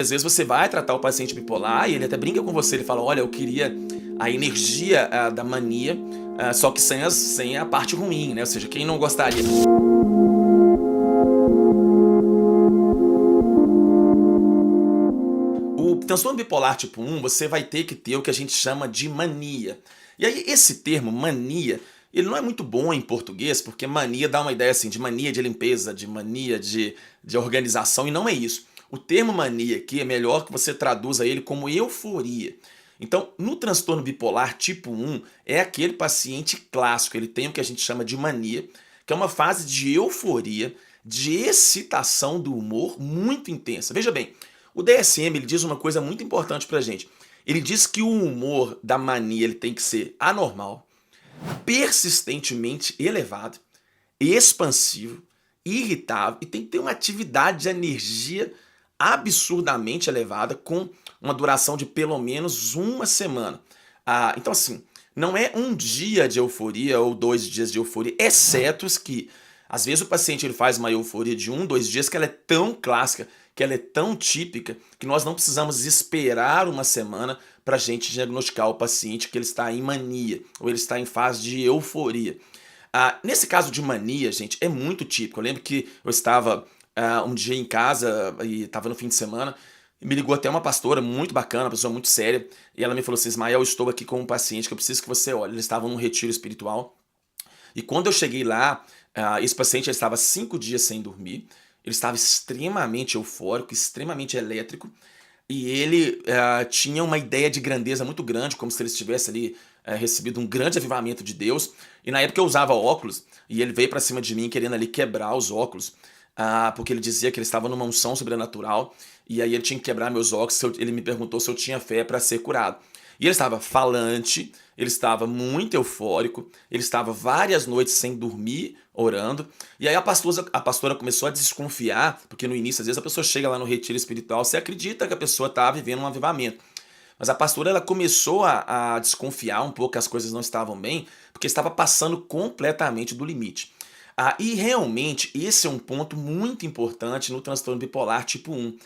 Às vezes você vai tratar o paciente bipolar e ele até brinca com você, ele fala: olha, eu queria a energia da mania, só que sem a parte ruim, né? Ou seja, quem não gostaria? O transtorno bipolar tipo 1, você vai ter que ter o que a gente chama de mania. E aí, esse termo mania, ele não é muito bom em português, porque mania dá uma ideia assim de mania de limpeza, de mania de organização, e não é isso. O termo mania aqui é melhor que você traduza ele como euforia. Então, no transtorno bipolar tipo 1, é aquele paciente clássico, ele tem o que a gente chama de mania, que é uma fase de euforia, de excitação do humor muito intensa. Veja bem, o DSM ele diz uma coisa muito importante pra gente. Ele diz que o humor da mania ele tem que ser anormal, persistentemente elevado, expansivo, irritável e tem que ter uma atividade de energia absurdamente elevada com uma duração de pelo menos uma semana. Então assim, não é um dia de euforia ou 2 dias de euforia, exceto os que às vezes o paciente ele faz uma euforia de 1, 2 dias que ela é tão clássica, que ela é tão típica, que nós não precisamos esperar uma semana para a gente diagnosticar o paciente que ele está em mania ou ele está em fase de euforia. Nesse caso de mania, gente, é muito típico. Eu lembro que eu estava um dia em casa e estava no fim de semana e me ligou até uma pastora muito bacana, uma pessoa muito séria, e ela me falou assim: Ismael, eu estou aqui com um paciente que eu preciso que você olhe. Eles estavam num retiro espiritual e quando eu cheguei lá, esse paciente já estava 5 dias sem dormir, ele estava extremamente eufórico, extremamente elétrico, e ele tinha uma ideia de grandeza muito grande, como se ele estivesse ali recebido um grande avivamento de Deus. E na época eu usava óculos, e ele veio para cima de mim querendo ali quebrar os óculos, porque ele dizia que ele estava numa unção sobrenatural, e aí ele tinha que quebrar meus óculos. Ele me perguntou se eu tinha fé para ser curado. E ele estava falante, ele estava muito eufórico, ele estava várias noites sem dormir, orando. E aí a pastora começou a desconfiar, porque no início, às vezes, a pessoa chega lá no retiro espiritual, você acredita que a pessoa está vivendo um avivamento. Mas a pastora ela começou a desconfiar um pouco que as coisas não estavam bem, porque estava passando completamente do limite. E realmente esse é um ponto muito importante no transtorno bipolar tipo 1.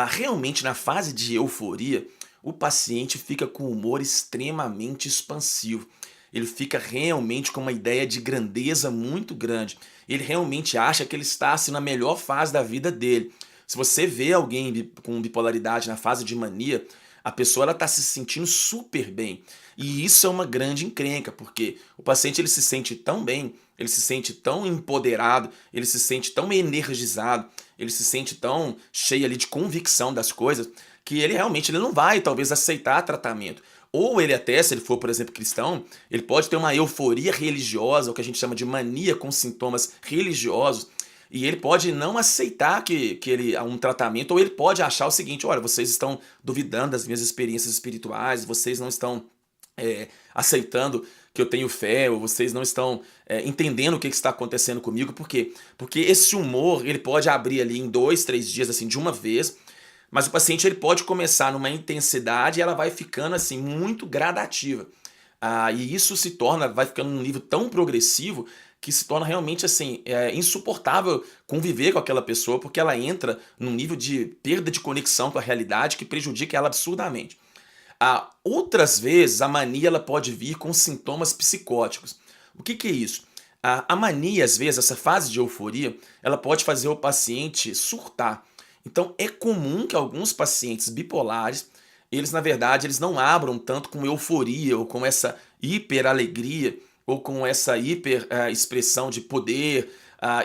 Realmente na fase de euforia, o paciente fica com o humor extremamente expansivo. Ele fica realmente com uma ideia de grandeza muito grande. Ele realmente acha que ele está assim, na melhor fase da vida dele. Se você vê alguém com bipolaridade na fase de mania, a pessoa está se sentindo super bem. E isso é uma grande encrenca, porque o paciente ele se sente tão bem, ele se sente tão empoderado, ele se sente tão energizado, ele se sente tão cheio ali de convicção das coisas, que ele realmente ele não vai talvez aceitar tratamento. Ou ele até, se ele for, por exemplo, cristão, ele pode ter uma euforia religiosa, o que a gente chama de mania com sintomas religiosos, e ele pode não aceitar que ele há um tratamento, ou ele pode achar o seguinte: olha, vocês estão duvidando das minhas experiências espirituais, vocês não estão aceitando que eu tenho fé, ou vocês não estão entendendo o que está acontecendo comigo. Por quê? Porque esse humor ele pode abrir ali em 2, 3 dias, assim, de uma vez, mas o paciente ele pode começar numa intensidade e ela vai ficando assim muito gradativa. E isso vai ficando num nível tão progressivo que se torna realmente assim insuportável conviver com aquela pessoa, porque ela entra num nível de perda de conexão com a realidade que prejudica ela absurdamente. Outras vezes a mania ela pode vir com sintomas psicóticos. O que é isso? A mania, às vezes, essa fase de euforia, ela pode fazer o paciente surtar. Então é comum que alguns pacientes bipolares, eles na verdade eles não abram tanto com euforia ou com essa hiperalegria ou com essa hiper expressão de poder.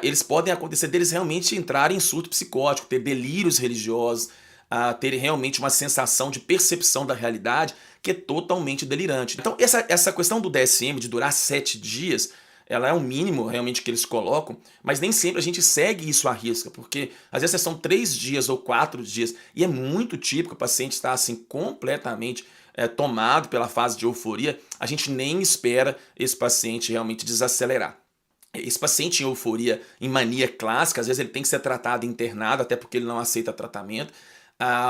Eles podem acontecer deles realmente entrarem em surto psicótico, ter delírios religiosos, terem realmente uma sensação de percepção da realidade que é totalmente delirante. Então essa questão do DSM de durar 7 dias, ela é o mínimo realmente que eles colocam, mas nem sempre a gente segue isso à risca, porque às vezes são 3 dias ou 4 dias, e é muito típico o paciente estar assim completamente tomado pela fase de euforia, a gente nem espera esse paciente realmente desacelerar. Esse paciente em euforia, em mania clássica, às vezes ele tem que ser tratado internado, até porque ele não aceita tratamento,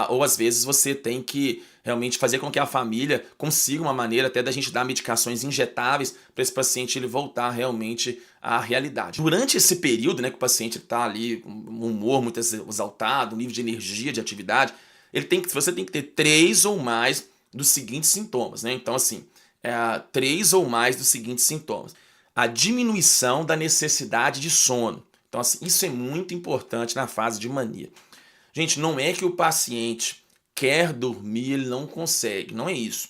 ou às vezes você tem que realmente fazer com que a família consiga uma maneira até da gente dar medicações injetáveis para esse paciente ele voltar realmente à realidade. Durante esse período, né, que o paciente está ali com um humor muito exaltado, um nível de energia, de atividade, você tem que ter 3 ou mais dos seguintes sintomas, né? Então, assim, 3 ou mais dos seguintes sintomas. A diminuição da necessidade de sono. Então, assim, isso é muito importante na fase de mania. Gente, não é que o paciente quer dormir, ele não consegue, não é isso.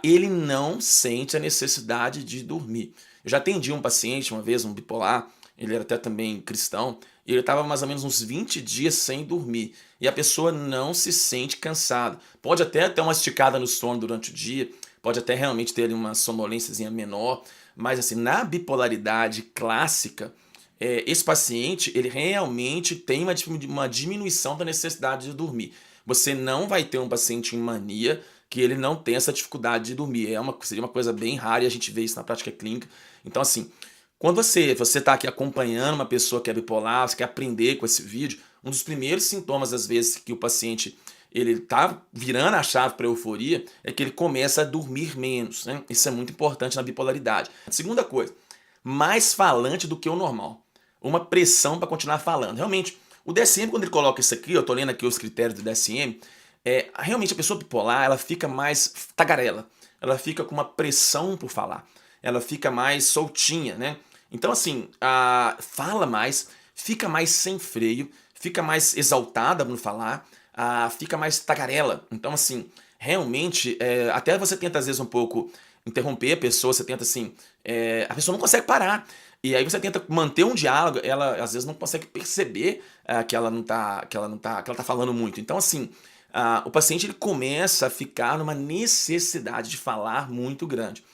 Ele não sente a necessidade de dormir. Eu já atendi um paciente uma vez, um bipolar, ele era até também cristão, e ele estava mais ou menos uns 20 dias sem dormir. E a pessoa não se sente cansada. Pode até ter uma esticada no sono durante o dia, pode até realmente ter ali uma sonolênciazinha menor, mas assim, na bipolaridade clássica, esse paciente ele realmente tem uma diminuição da necessidade de dormir. Você não vai ter um paciente em mania que ele não tem essa dificuldade de dormir. Seria uma coisa bem rara e a gente vê isso na prática clínica. Então, assim, quando você está aqui acompanhando uma pessoa que é bipolar, você quer aprender com esse vídeo, um dos primeiros sintomas, às vezes, que o paciente ele tá virando a chave para euforia é que ele começa a dormir menos, né? Isso é muito importante na bipolaridade. Segunda coisa, mais falante do que o normal. Uma pressão para continuar falando. Realmente, o DSM, quando ele coloca isso aqui, eu tô lendo aqui os critérios do DSM, realmente a pessoa bipolar, ela fica mais tagarela, ela fica com uma pressão por falar, ela fica mais soltinha, né? Então, assim, fala mais, fica mais sem freio, fica mais exaltada no falar, fica mais tagarela. Então, assim, realmente, até você tenta às vezes um pouco interromper a pessoa, você tenta assim, a pessoa não consegue parar. E aí você tenta manter um diálogo, ela às vezes não consegue perceber que ela tá falando muito. Então, assim, o paciente ele começa a ficar numa necessidade de falar muito grande.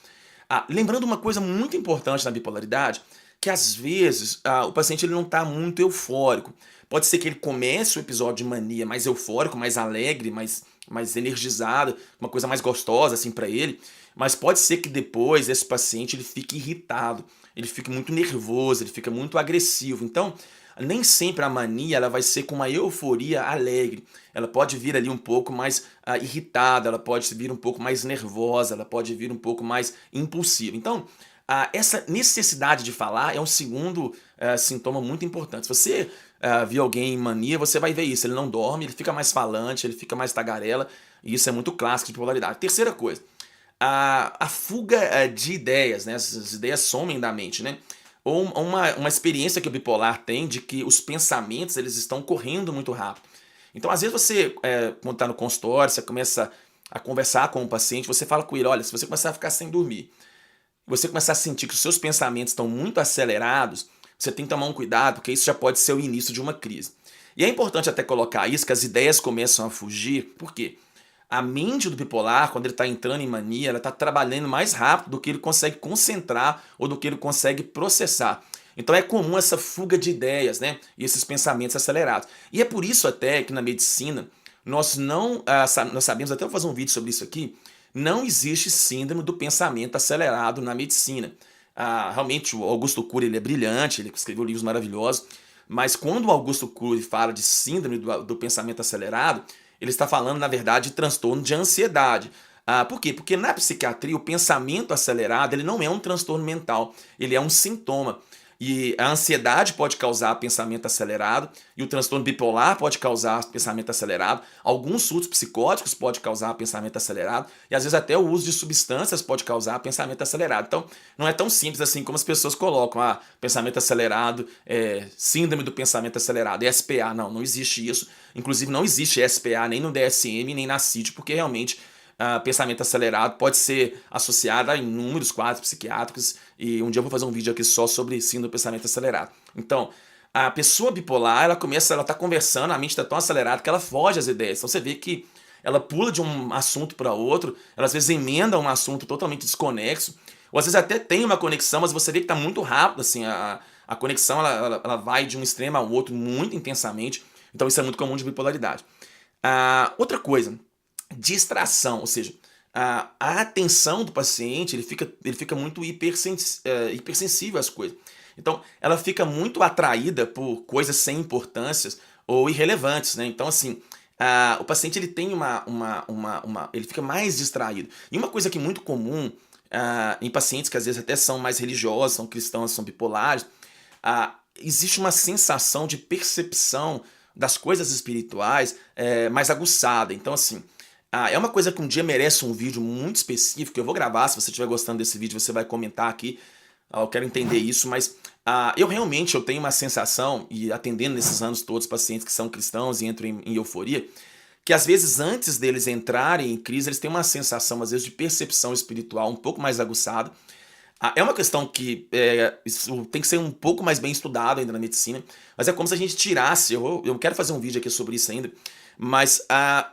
Lembrando uma coisa muito importante na bipolaridade, que às vezes o paciente ele não está muito eufórico. Pode ser que ele comece o episódio de mania mais eufórico, mais alegre, mais energizado, uma coisa mais gostosa assim para ele, mas pode ser que depois esse paciente ele fique irritado, ele fique muito nervoso, ele fica muito agressivo. Então, nem sempre a mania ela vai ser com uma euforia alegre. Ela pode vir ali um pouco mais irritada, ela pode vir um pouco mais nervosa, ela pode vir um pouco mais impulsiva. Então, essa necessidade de falar é um segundo sintoma muito importante. Se você viu alguém em mania, você vai ver isso. Ele não dorme, ele fica mais falante, ele fica mais tagarela, e isso é muito clássico de bipolaridade. Terceira coisa, a fuga de ideias, né? Essas ideias somem da mente, né? Ou uma experiência que o bipolar tem de que os pensamentos eles estão correndo muito rápido. Então, às vezes você, quando está no consultório, você começa a conversar com o paciente, você fala com ele, olha, se você começar a ficar sem dormir, você começar a sentir que os seus pensamentos estão muito acelerados, você tem que tomar um cuidado, porque isso já pode ser o início de uma crise. E é importante até colocar isso, que as ideias começam a fugir, por quê? A mente do bipolar, quando ele está entrando em mania, ela está trabalhando mais rápido do que ele consegue concentrar ou do que ele consegue processar. Então é comum essa fuga de ideias, né? E esses pensamentos acelerados. E é por isso até que na medicina nós não nós sabemos, até vou fazer um vídeo sobre isso aqui, não existe síndrome do pensamento acelerado na medicina. Realmente o Augusto Cury ele é brilhante, ele escreveu livros maravilhosos, mas quando o Augusto Cury fala de síndrome do pensamento acelerado, ele está falando, na verdade, de transtorno de ansiedade. Por quê? Porque na psiquiatria o pensamento acelerado ele não é um transtorno mental, ele é um sintoma. E a ansiedade pode causar pensamento acelerado, e o transtorno bipolar pode causar pensamento acelerado, alguns surtos psicóticos pode causar pensamento acelerado, e às vezes até o uso de substâncias pode causar pensamento acelerado. Então, não é tão simples assim como as pessoas colocam, pensamento acelerado, síndrome do pensamento acelerado, SPA. Não, não existe isso. Inclusive, não existe SPA nem no DSM, nem na CID, porque realmente pensamento acelerado pode ser associado a inúmeros quadros psiquiátricos, e um dia eu vou fazer um vídeo aqui só sobre síndrome do pensamento acelerado. Então, a pessoa bipolar, ela tá conversando, a mente está tão acelerada que ela foge às ideias. Então você vê que ela pula de um assunto para outro, ela às vezes emenda um assunto totalmente desconexo, ou às vezes até tem uma conexão, mas você vê que está muito rápido, assim, a conexão ela vai de um extremo ao outro muito intensamente. Então isso é muito comum de bipolaridade. Outra coisa, distração, ou seja, a atenção do paciente ele fica muito hipersensível às coisas. Então, ela fica muito atraída por coisas sem importâncias ou irrelevantes, né? Então, assim, o paciente ele tem ele fica mais distraído. E uma coisa que é muito comum em pacientes que às vezes até são mais religiosos, são cristãos, são bipolares, existe uma sensação de percepção das coisas espirituais mais aguçada. Então, assim, é uma coisa que um dia merece um vídeo muito específico. Eu vou gravar, se você estiver gostando desse vídeo, você vai comentar aqui. Eu quero entender isso, mas eu tenho uma sensação, e atendendo nesses anos todos pacientes que são cristãos e entram em euforia, que às vezes antes deles entrarem em crise, eles têm uma sensação, às vezes, de percepção espiritual um pouco mais aguçada. É uma questão que isso tem que ser um pouco mais bem estudado ainda na medicina, mas é como se a gente tirasse, eu quero fazer um vídeo aqui sobre isso ainda, mas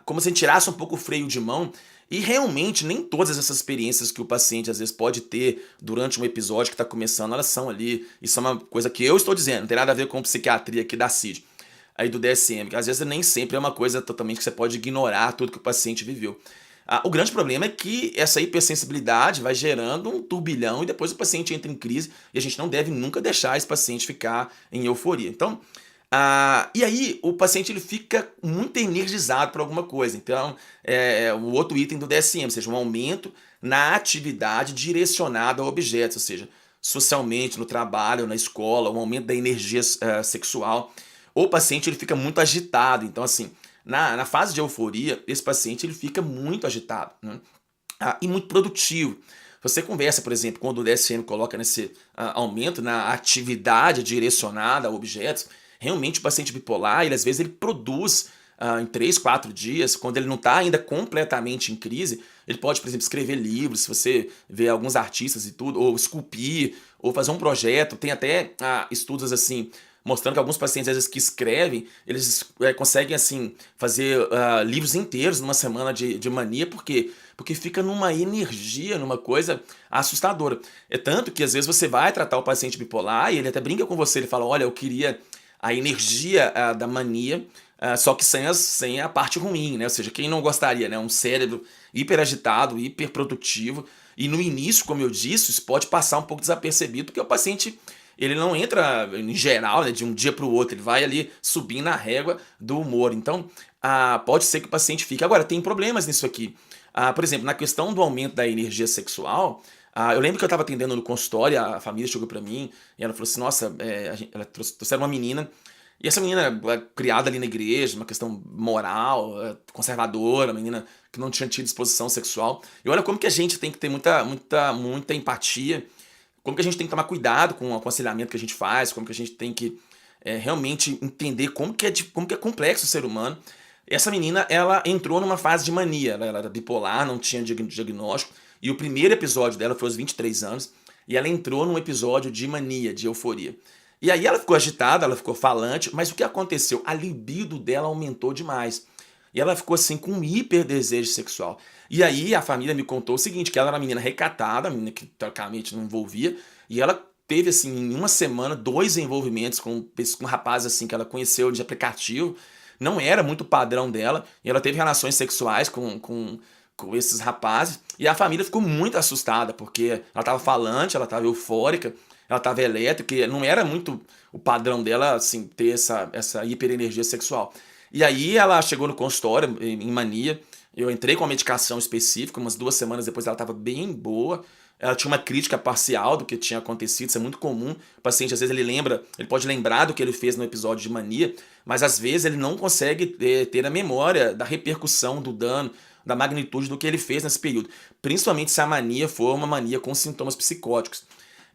como se a gente tirasse um pouco o freio de mão e realmente nem todas essas experiências que o paciente às vezes pode ter durante um episódio que está começando, elas são ali, isso é uma coisa que eu estou dizendo, não tem nada a ver com psiquiatria aqui da CID, aí do DSM, que às vezes nem sempre é uma coisa totalmente que você pode ignorar tudo que o paciente viveu. O grande problema é que essa hipersensibilidade vai gerando um turbilhão e depois o paciente entra em crise e a gente não deve nunca deixar esse paciente ficar em euforia. Então, e aí o paciente ele fica muito energizado por alguma coisa. Então, o outro item do DSM, ou seja, um aumento na atividade direcionada a objetos, ou seja, socialmente, no trabalho, na escola, um aumento da energia sexual. Ou o paciente ele fica muito agitado. Então, assim, na fase de euforia, esse paciente ele fica muito agitado, né? E muito produtivo. Você conversa, por exemplo, quando o DSM coloca nesse aumento na atividade direcionada a objetos, realmente o paciente bipolar, ele, às vezes ele produz em 3, 4 dias, quando ele não está ainda completamente em crise, ele pode, por exemplo, escrever livros, se você vê alguns artistas e tudo, ou esculpir, ou fazer um projeto. Tem até estudos assim, mostrando que alguns pacientes, às vezes, que escrevem, eles conseguem, assim, fazer livros inteiros numa semana de mania. Por quê? Porque fica numa energia, numa coisa assustadora. É tanto que, às vezes, você vai tratar o paciente bipolar e ele até brinca com você, ele fala, olha, eu queria a energia da mania, só que sem a parte ruim, né? Ou seja, quem não gostaria, né? Um cérebro hiperagitado, hiperprodutivo. E no início, como eu disse, isso pode passar um pouco desapercebido, porque o paciente ele não entra, em geral, né, de um dia para o outro, ele vai ali subindo na régua do humor. Então, pode ser que o paciente fique. Agora, tem problemas nisso aqui. Por exemplo, na questão do aumento da energia sexual, eu lembro que eu estava atendendo no consultório, a família chegou para mim e ela falou assim, nossa, ela trouxeram uma menina, e essa menina criada ali na igreja, uma questão moral, conservadora, uma menina que não tinha tido exposição sexual. E olha como que a gente tem que ter muita empatia, como que a gente tem que tomar cuidado com o aconselhamento que a gente faz, como que a gente tem que realmente entender como que é complexo o ser humano. Essa menina, ela entrou numa fase de mania, ela era bipolar, não tinha diagnóstico, e o primeiro episódio dela foi aos 23 anos, e ela entrou num episódio de mania, de euforia. E aí ela ficou agitada, ela ficou falante, mas o que aconteceu? A libido dela aumentou demais. E ela ficou assim com um hiper desejo sexual. E aí a família me contou o seguinte, que ela era uma menina recatada, uma menina que teoricamente não envolvia, e ela teve assim em uma semana 2 envolvimentos com rapazes assim que ela conheceu de aplicativo. Não era muito padrão dela, e ela teve relações sexuais com esses rapazes, e a família ficou muito assustada, porque ela estava falante, ela estava eufórica, ela estava elétrica, e não era muito o padrão dela assim ter essa hiperenergia sexual. E aí ela chegou no consultório em mania, eu entrei com uma medicação específica, umas 2 semanas depois ela estava bem boa, ela tinha uma crítica parcial do que tinha acontecido, isso é muito comum, o paciente às vezes ele pode lembrar do que ele fez no episódio de mania, mas às vezes ele não consegue ter a memória da repercussão do dano, da magnitude do que ele fez nesse período, principalmente se a mania for uma mania com sintomas psicóticos.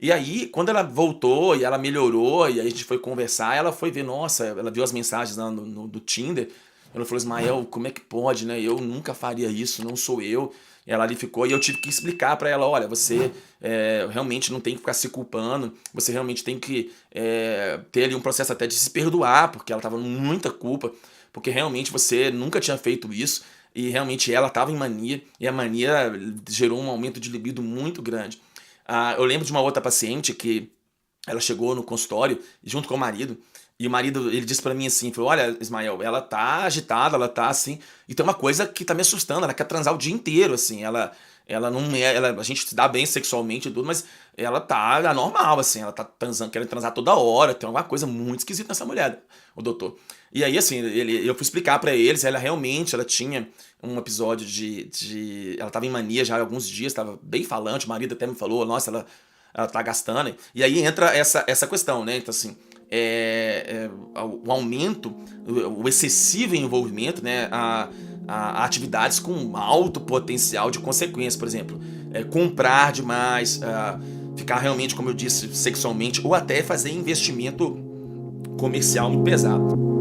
E aí, quando ela voltou e ela melhorou, e aí a gente foi conversar, ela foi ver, nossa, ela viu as mensagens lá do Tinder, ela falou, Ismael, como é que pode, né? Eu nunca faria isso, não sou eu. E ela ali ficou, e eu tive que explicar pra ela, olha, você realmente não tem que ficar se culpando, você realmente tem que ter ali um processo até de se perdoar, porque ela tava com muita culpa, porque realmente você nunca tinha feito isso, e realmente ela tava em mania, e a mania gerou um aumento de libido muito grande. Eu lembro de uma outra paciente que ela chegou no consultório junto com o marido, e o marido, ele disse pra mim assim, falou, olha, Ismael, ela tá agitada, ela tá assim, e tem uma coisa que tá me assustando, ela quer transar o dia inteiro, assim, ela não é, a gente se dá bem sexualmente e tudo, mas ela tá anormal, assim, ela tá transando, querendo transar toda hora, tem alguma coisa muito esquisita nessa mulher, o doutor. E aí, assim, eu fui explicar pra eles, ela tinha um episódio ela tava em mania já há alguns dias, tava bem falante, o marido até me falou, nossa, ela tá gastando. E aí entra essa questão, né? Então, assim, o aumento, o excessivo envolvimento, né, a atividades com alto potencial de consequência, por exemplo, comprar demais, ficar realmente, como eu disse, sexualmente, ou até fazer investimento comercial muito pesado.